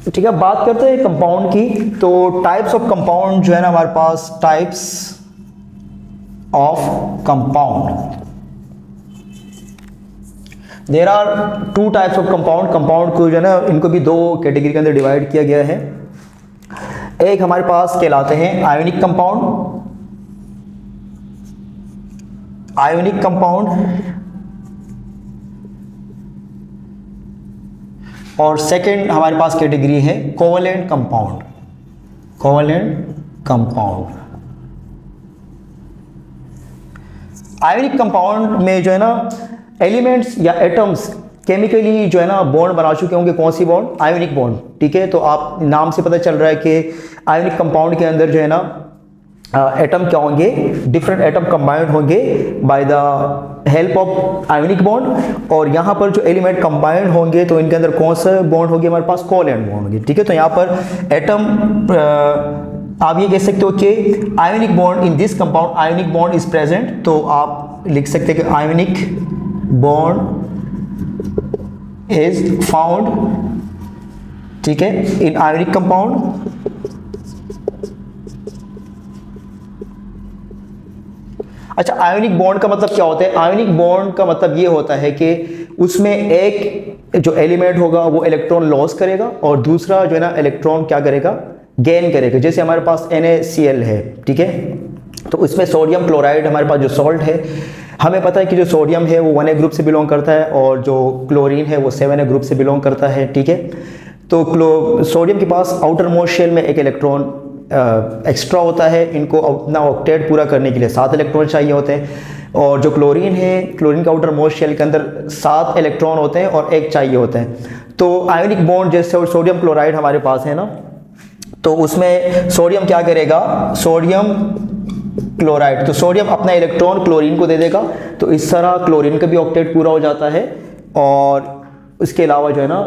ठीक है, बात करते हैं कंपाउंड की। तो टाइप्स ऑफ कंपाउंड जो है ना हमारे पास, types of compound, there are two types of compound. Compound को जो है ना इनको भी दो कैटेगरी के अंदर डिवाइड किया गया है। एक हमारे पास कहलाते हैं आयोनिक कंपाउंड, आयोनिक कंपाउंड, और सेकंड हमारे पास कैटेगरी है covalent compound, covalent compound. Ionic compound में जो है ना एलिमेंट्स या एटम्स केमिकली जो है ना बॉन्ड बना चुके होंगे। कौन सी बॉन्ड? Ionic bond. ठीक है, तो आप नाम से पता चल रहा है कि आयोनिक कंपाउंड के अंदर जो है ना एटम क्या होंगे, डिफरेंट एटम कंबाइंड होंगे by the help of ionic bond. और यहाँ पर जो एलिमेंट कंबाइंड होंगे तो इनके अंदर कौन सा बॉन्ड होंगे हमारे पास? कोवलेंट बॉन्ड होंगे। ठीक है, तो यहाँ पर एटम आप ये कह सकते हो कि ionic bond in this compound, ionic bond is present. तो आप लिख सकते हैं कि आयोनिक बॉन्ड इज फाउंड, ठीक है, इन आयोनिक कंपाउंड। अच्छा, आयोनिक बॉन्ड का मतलब क्या होता है? आयोनिक बॉन्ड का मतलब ये होता है कि उसमें एक जो एलिमेंट होगा वो इलेक्ट्रॉन लॉस करेगा और दूसरा जो है ना इलेक्ट्रॉन क्या करेगा? गेन करेगा। जैसे हमारे पास NaCl है, ठीक है, तो उसमें सोडियम क्लोराइड हमारे पास जो सॉल्ट है, हमें पता है कि जो सोडियम है वो 1A ग्रुप से बिलोंग करता है और जो क्लोरीन है वो 7A ग्रुप से बिलोंग करता है। ठीक है, तो सोडियम के पास आउटर मोस्ट शेल में एक इलेक्ट्रॉन एक्स्ट्रा होता है। इनको अपना ऑक्टेट पूरा करने के लिए 7 इलेक्ट्रॉन चाहिए होते हैं। और जो क्लोरीन है, क्लोरीन का आउटर मोस्ट शेल के अंदर 7 इलेक्ट्रॉन होते हैं और एक चाहिए होते हैं। तो आयोनिक बॉन्ड जैसे सोडियम क्लोराइड हमारे पास है ना, तो उसमें सोडियम क्या करेगा? सोडियम क्लोराइड, तो सोडियम अपना इलेक्ट्रॉन क्लोरीन को दे देगा, तो इस तरह क्लोरीन का भी ऑक्टेट पूरा हो जाता है। और उसके अलावा जो है ना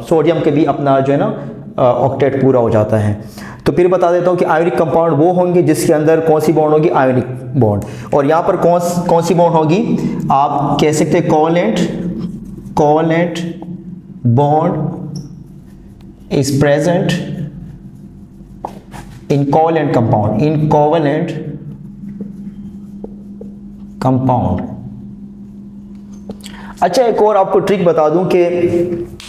सोडियम के भी अपना जो है ना ऑक्टेट पूरा हो जाता है। तो फिर बता देता हूँ कि आयोनिक कंपाउंड वो होंगे जिसके अंदर कौन सी बॉन्ड होगी? Ionic bond. और यहाँ पर कौन सी बॉन्ड होगी? आप कह सकते हैं covalent, covalent bond is present in covalent compound, in covalent compound. अच्छा, एक और आपको ट्रिक बता दूं कि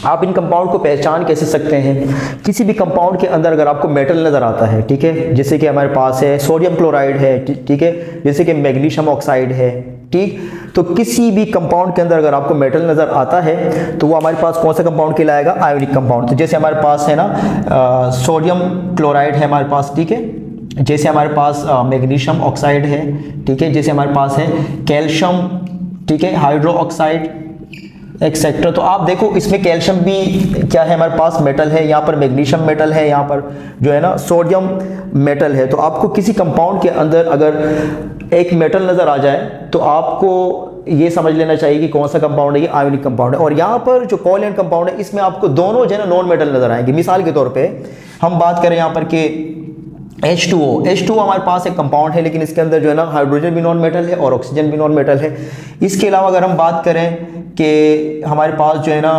आप इन कंपाउंड को पहचान कैसे सकते हैं। किसी भी कंपाउंड के अंदर अगर आपको मेटल नज़र आता है, ठीक है, जैसे कि हमारे पास है सोडियम क्लोराइड है, ठीक है, जैसे कि मैग्नीशियम ऑक्साइड है, ठीक, तो किसी भी कंपाउंड के अंदर अगर आपको मेटल नज़र आता है तो वो हमारे पास कौन सा कंपाउंड कहलाएगा? Ionic compound. तो जैसे हमारे पास है ना सोडियम क्लोराइड है हमारे पास, ठीक है, जैसे हमारे पास मैग्नीशियम ऑक्साइड है, ठीक है, जैसे हमारे पास है कैल्शियम, ठीक है, हाइड्रो ऑक्साइड एक्सेट्रा। तो आप देखो इसमें कैल्शियम भी क्या है हमारे पास? मेटल है। यहाँ पर मैग्नीशियम मेटल है, यहाँ पर जो है ना सोडियम मेटल है। तो आपको किसी कंपाउंड के अंदर अगर एक मेटल नज़र आ जाए तो आपको ये समझ लेना चाहिए कि कौन सा कंपाउंड है? ये आयोनिक कंपाउंड है। और यहाँ पर जो कोवलेंट कंपाउंड है इसमें आपको दोनों जो है ना नॉन मेटल नज़र आएंगे। मिसाल के तौर पर हम बात करें यहाँ पर कि H2O हमारे पास एक कंपाउंड है, लेकिन इसके अंदर जो है ना हाइड्रोजन भी नॉन मेटल है और ऑक्सीजन भी नॉन मेटल है। इसके अलावा अगर हम बात करें कि हमारे पास जो है ना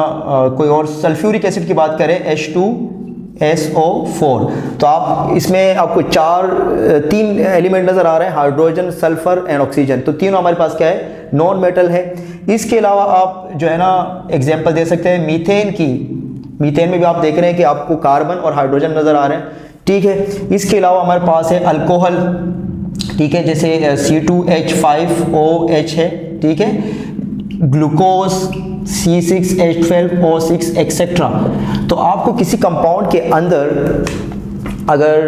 कोई और सल्फ्यूरिक एसिड की बात करें, H2SO4, तो आप इसमें आपको 3 एलिमेंट नज़र आ रहे हैं, हाइड्रोजन, सल्फर एंड ऑक्सीजन। तो तीनों हमारे पास क्या है? नॉन मेटल है। इसके अलावा आप जो है ना एग्जाम्पल दे सकते हैं मीथेन की। मीथेन में भी आप देख रहे हैं कि आपको कार्बन और हाइड्रोजन नज़र आ रहे हैं, ठीक है। इसके अलावा हमारे पास है अल्कोहल, ठीक है, जैसे C2H5OH है, ठीक है, ग्लूकोज C6H12O6 एक्सेट्रा। तो आपको किसी कंपाउंड के अंदर अगर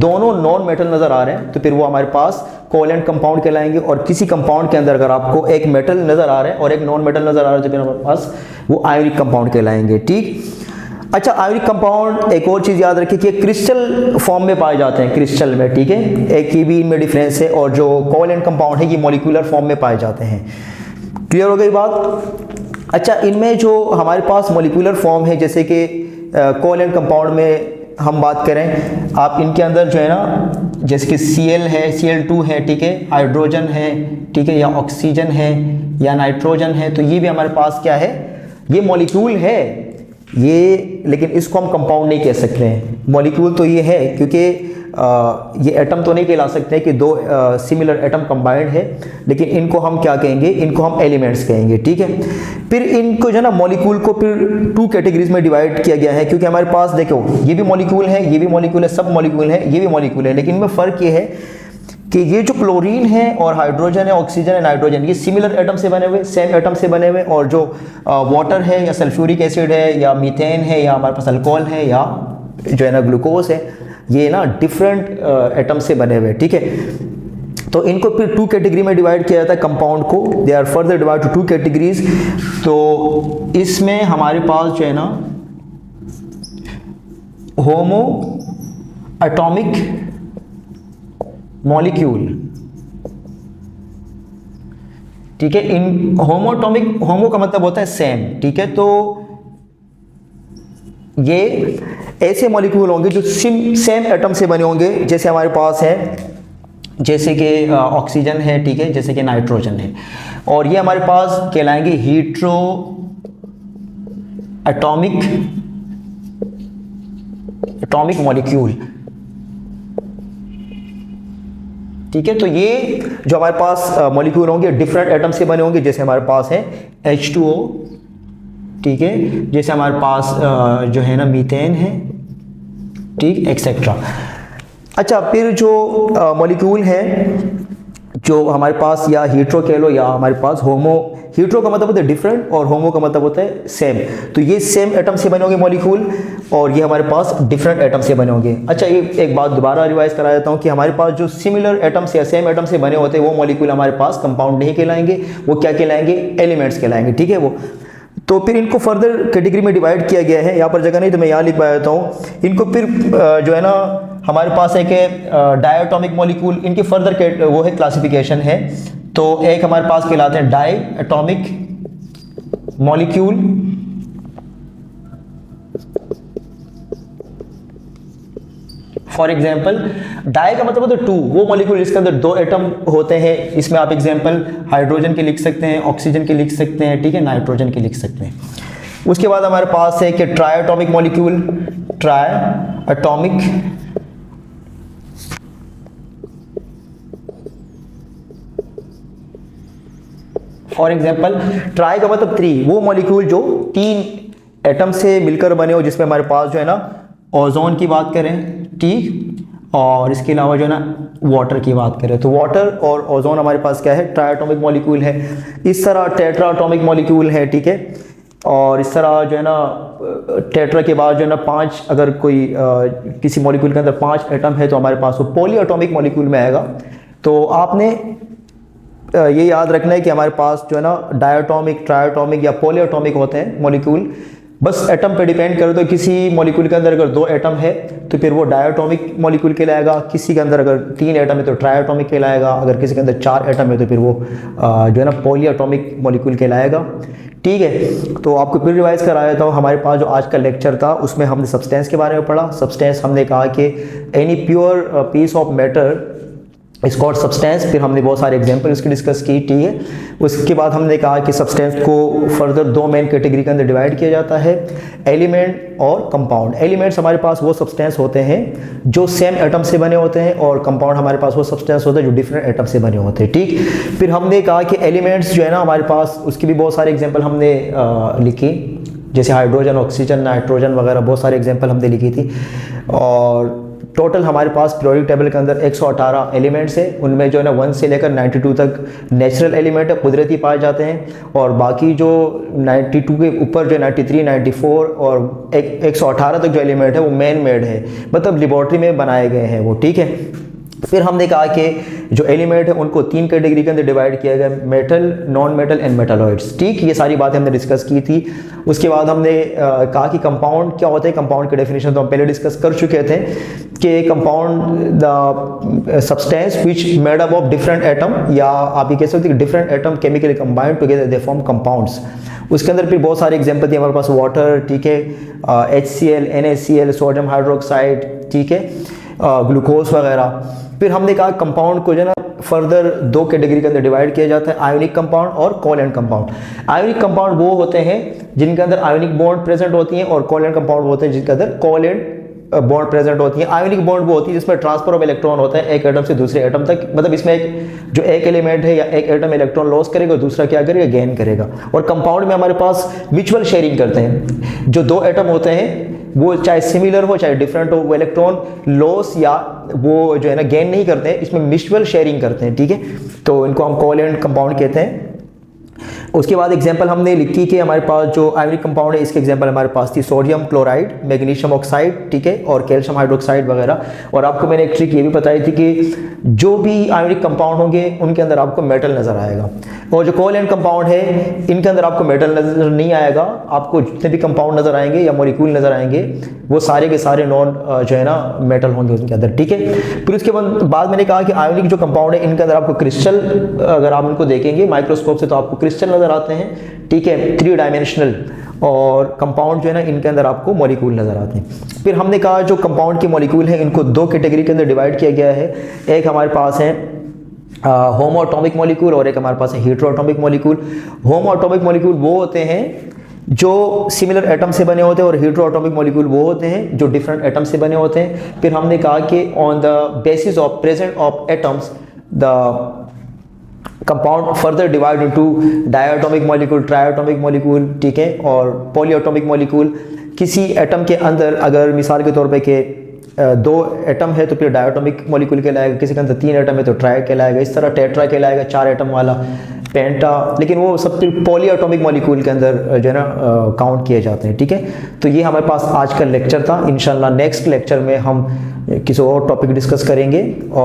दोनों नॉन मेटल नज़र आ रहे हैं तो फिर वो हमारे पास कोवलेंट कंपाउंड कहलाएंगे। और किसी कंपाउंड के अंदर अगर आपको एक मेटल नज़र आ रहा है और एक नॉन मेटल नज़र आ रहा है तो फिर हमारे पास वो आयोनिक कंपाउंड कहलाएंगे, ठीक। अच्छा, आयोनिक कंपाउंड एक और चीज़ याद रखिए कि क्रिस्टल फॉर्म में पाए जाते हैं, क्रिस्टल में, ठीक है, एक ही भी इनमें डिफरेंस है। और जो कोवलेंट कंपाउंड है ये मॉलिक्यूलर फॉर्म में पाए जाते हैं। क्लियर हो गई बात? अच्छा, इनमें जो हमारे पास मॉलिक्यूलर फॉर्म है, जैसे कि कोवलेंट कंपाउंड में हम बात करें, आप इनके अंदर जो है ना जैसे कि Cl है, Cl2 है, ठीक है, हाइड्रोजन है, ठीक है, या ऑक्सीजन है या नाइट्रोजन है, तो ये भी हमारे पास क्या है? ये मॉलिक्यूल है, ये, लेकिन इसको हम कंपाउंड नहीं कह सकते हैं। मॉलिक्यूल तो ये है क्योंकि ये एटम तो नहीं कहला सकते कि दो सिमिलर एटम कंबाइंड है, लेकिन इनको हम क्या कहेंगे, इनको हम एलिमेंट्स कहेंगे, ठीक है। फिर इनको जो है ना मॉलिक्यूल को फिर 2 कैटेगरीज में डिवाइड किया गया है, क्योंकि हमारे पास देखो ये भी मॉलिक्यूल है, ये भी मॉलिक्यूल है, सब मॉलिक्यूल है, ये भी मॉलिक्यूल है, लेकिन इनमें फ़र्क ये है कि ये जो क्लोरीन है और हाइड्रोजन है, ऑक्सीजन है, नाइट्रोजन, ये सिमिलर एटम से बने हुए, सेम एटम से बने हुए, और जो वाटर है या सल्फ्यूरिक एसिड है या मीथेन है या हमारे पास अल्कोहल है या जो है ना ग्लूकोज है, ये ना डिफरेंट एटम से बने हुए, ठीक है। तो इनको फिर 2 कैटेगरी में डिवाइड किया जाता है कंपाउंड को, they are further divide to 2 categories. तो इसमें हमारे पास जो है ना होमो एटॉमिक मॉलिक्यूल, ठीक है। इन होमोटॉमिक, होमो का मतलब होता है सेम, ठीक है। तो ये ऐसे मॉलिक्यूल होंगे जो सेम एटम से बने होंगे, जैसे हमारे पास है, जैसे कि ऑक्सीजन है, ठीक है, जैसे कि नाइट्रोजन है, और ये हमारे पास कहलाएंगे हीट्रो एटॉमिक मॉलिक्यूल, ठीक है। तो ये जो हमारे पास मॉलिक्यूल होंगे डिफरेंट एटम से बने होंगे, जैसे हमारे पास है H2O, ठीक है, जैसे हमारे पास जो है ना मीथेन है, ठीक, एक्सेट्रा। अच्छा, फिर जो मॉलिक्यूल है जो हमारे पास या हीट्रो कह लो या हमारे पास होमो, हीट्रो का मतलब होता है डिफरेंट और होमो का मतलब होता है सेम। तो ये सेम एटम से बने होंगे मॉलिक्यूल और ये हमारे पास डिफरेंट एटम से बने होंगे। अच्छा, ये एक बात दोबारा रिवाइज करा देता हूँ कि हमारे पास जो सिमिलर एटम्स या सेम एटम से बने होते हैं वो मॉलिक्यूल हमारे पास कंपाउंड नहीं कहलाएंगे, वो क्या कहलाएंगे, एलिमेंट्स कहलाएंगे, ठीक है। वो तो फिर इनको फर्दर कैटेगरी में डिवाइड किया गया है, यहाँ पर जगह नहीं तो मैं यहाँ लिख पाया देता हूँ। इनको फिर जो है ना हमारे पास एक है डायटोमिक मॉलिक्यूल, इनकी फर्दर वो है क्लासिफिकेशन है। तो एक हमारे पास कहलाते हैं diatomic molecule, for example di का मतलब होता है 2, वो मॉलिक्यूल जिसके अंदर 2 एटम होते हैं। इसमें आप एग्जाम्पल हाइड्रोजन के लिख सकते हैं, ऑक्सीजन के लिख सकते हैं, ठीक है, नाइट्रोजन के लिख सकते हैं। उसके बाद हमारे पास है कि try atomic molecule, try atomic for example try का मतलब 3, वो मॉलिक्यूल जो 3 एटम से मिलकर बने हो, जिसमें हमारे पास जो है ना ओजोन की बात करें, ठीक, और इसके अलावा जो है ना वाटर की बात करें तो वाटर और ओजोन हमारे पास क्या है, ट्राई एटॉमिक मॉलिक्यूल है। इस तरह टेट्रा एटॉमिक मॉलिक्यूल है, ठीक है, और इस तरह जो है ना टेट्रा के बाद जो है ना 5, अगर कोई किसी मॉलिक्यूल के अंदर 5 एटम है तो हमारे पास वो पॉली एटॉमिक मॉलिक्यूल में आएगा। तो आपने ये याद रखना है कि हमारे पास जो है ना डायटोमिक, ट्राइटोमिक या पॉलीएटॉमिक होते हैं मॉलिक्यूल, बस एटम पे डिपेंड करो। तो किसी मॉलिक्यूल के अंदर अगर 2 एटम है तो फिर वो डायटोमिक मॉलिक्यूल कहलाएगा, किसी के अंदर अगर 3 एटम है तो ट्राइटोमिक कहलाएगा, अगर किसी के अंदर 4 एटम है तो फिर वो जो है ना पॉलीएटॉमिक मॉलिक्यूल कहलाएगा, ठीक है। तो आपको फिर रिवाइज करा देता हूँ। हमारे पास जो आज का लेक्चर था उसमें हमने सब्सटेंस के बारे में पढ़ा। सब्सटेंस हमने कहा कि any pure piece of matter is called substance. फिर हमने बहुत सारे एग्जांपल इसकी डिस्कस की, ठीक है। उसके बाद हमने कहा कि सब्सटेंस को फर्दर 2 मेन कैटेगरी के अंदर डिवाइड किया जाता है, एलिमेंट और कंपाउंड। एलिमेंट्स हमारे पास वो सब्सटेंस होते हैं जो सेम एटम से बने होते हैं, और कंपाउंड हमारे पास वो सब्सटेंस होते हैं जो डिफरेंट एटम से बने होते हैं, ठीक। फिर हमने कहा कि एलिमेंट्स जो है ना हमारे पास, उसकी भी बहुत सारे एग्जाम्पल हमने लिखी, जैसे हाइड्रोजन, ऑक्सीजन, नाइट्रोजन वगैरह बहुत सारे एग्जाम्पल हमने लिखी थी। और टोटल हमारे पास पीरियोडिक टेबल के अंदर 118 एलिमेंट्स हैं, उनमें जो है ना 1 से लेकर 92 तक नेचुरल एलिमेंट है, कुदरती पाए जाते हैं, और बाकी जो 92 के ऊपर जो 93, 94 और 118 तक जो एलिमेंट है वो मैन मेड है, मतलब लेबॉर्ट्री में बनाए गए हैं वो, ठीक है। फिर हमने कहा कि जो एलिमेंट है उनको 3 कैटेगरी के अंदर डिवाइड किया गया, metal, non metal and metalloids, ठीक। ये सारी बातें हमने डिस्कस की थी। उसके बाद हमने कहा कि कंपाउंड क्या होते हैं। कंपाउंड की डेफिनेशन तो हम पहले डिस्कस कर चुके थे कि compound the substance which made up of different atom, या आप ये कह सकते हैं different atom chemically combined together they form compounds. उसके अंदर फिर बहुत सारे एग्जाम्पल थे हमारे पास, वाटर, ठीक है, HCl, NaCl, सोडियम हाइड्रोक्साइड, ठीक है, ग्लूकोज वगैरह। फिर हमने कहा कंपाउंड को जो है ना फर्दर दो कैटेगरी के अंदर डिवाइड किया जाता है, आयोनिक कंपाउंड और कोवैलेंट कंपाउंड। आयोनिक कंपाउंड वो होते हैं जिनके अंदर आयोनिक बॉन्ड प्रेजेंट होती हैं, और कोवैलेंट कंपाउंड वो होते हैं जिनके अंदर कोवैलेंट बॉन्ड प्रेजेंट होती है। आयोनिक बॉन्ड वो होती है जिसमें ट्रांसफर ऑफ इलेक्ट्रॉन होता है एक एटम से दूसरे एटम तक, मतलब इसमें एक जो एक एलिमेंट है या एक एटम इलेक्ट्रॉन लॉस करेगा और दूसरा क्या करेगा, गेन करेगा। और कंपाउंड में हमारे पास म्यूचुअल शेयरिंग करते हैं, जो दो एटम होते हैं वो चाहे सिमिलर हो चाहे डिफरेंट हो, वो इलेक्ट्रॉन लॉस या वो जो है ना गेन नहीं करते हैं, इसमें म्यूचुअल शेयरिंग करते हैं, ठीक है। तो इनको हम कोवैलेंट कंपाउंड कहते हैं। उसके बाद एग्जांपल हमने लिखी कि हमारे पास जो आयोनिक कंपाउंड है, इसके एग्जांपल हमारे पास थी सोडियम क्लोराइड, मैग्नीशियम ऑक्साइड, ठीक है, और कैल्शियम हाइड्रोक्साइड वगैरह। और आपको मैंने एक ट्रिक ये भी बताई थी कि जो भी आयोनिक कंपाउंड होंगे उनके अंदर आपको मेटल नजर आएगा, और जो कोवैलेंट कंपाउंड है इनके अंदर आपको मेटल नजर नहीं आएगा। आपको जितने भी कंपाउंड नजर आएंगे या मॉलिक्यूल नजर आएंगे वो सारे के सारे नॉन जो है ना मेटल होंगे उनके अंदर, ठीक है। फिर उसके बाद मैंने कहा कि आयोनिक जो कंपाउंड है इनके अंदर आपको क्रिस्टल, अगर आप इनको देखेंगे माइक्रोस्कोप से तो आपको क्रिस्टल नजर आते हैं, ठीक है, 3 डायमेंशनल। और कंपाउंड जो है ना इनके अंदर आपको मॉलिक्यूल नजर आते हैं। फिर हमने कहा जो कंपाउंड के मॉलिक्यूल हैं इनको दो कैटेगरी के अंदर डिवाइड किया गया है। एक हमारे पास है होमो एटॉमिक मॉलिक्यूल और एक हमारे पास है हेटेरो एटॉमिक मॉलिक्यूल। होमो एटॉमिक मॉलिक्यूल वो होते हैं जो सिमिलर एटम से बने होते हैं, और हेटेरो एटॉमिक मॉलिक्यूल वो होते हैं जो डिफरेंट एटम से बने होते हैं। फिर हमने कहा कि on the basis of presence of atoms the compound further divide into diatomic molecule, triatomic molecule, ठीक है, और पॉलीएटॉमिक मॉलिक्यूल। किसी एटम के अंदर अगर मिसाल के तौर पे कि 2 एटम है तो फिर डायटोमिक मॉलिक्यूल कहलाएगा, किसी के अंदर 3 एटम है तो ट्राई कहलाएगा, इस तरह टेट्रा कहलाएगा 4 एटम वाला, पेंटा, लेकिन वो सब फिर पॉलीएटॉमिक मॉलिक्यूल के अंदर जो है ना काउंट किए जाते हैं, ठीक है। तो ये हमारे पास आज का लेक्चर था। इंशाल्लाह नेक्स्ट लेक्चर में हम किसी और टॉपिक डिस्कस करेंगे। और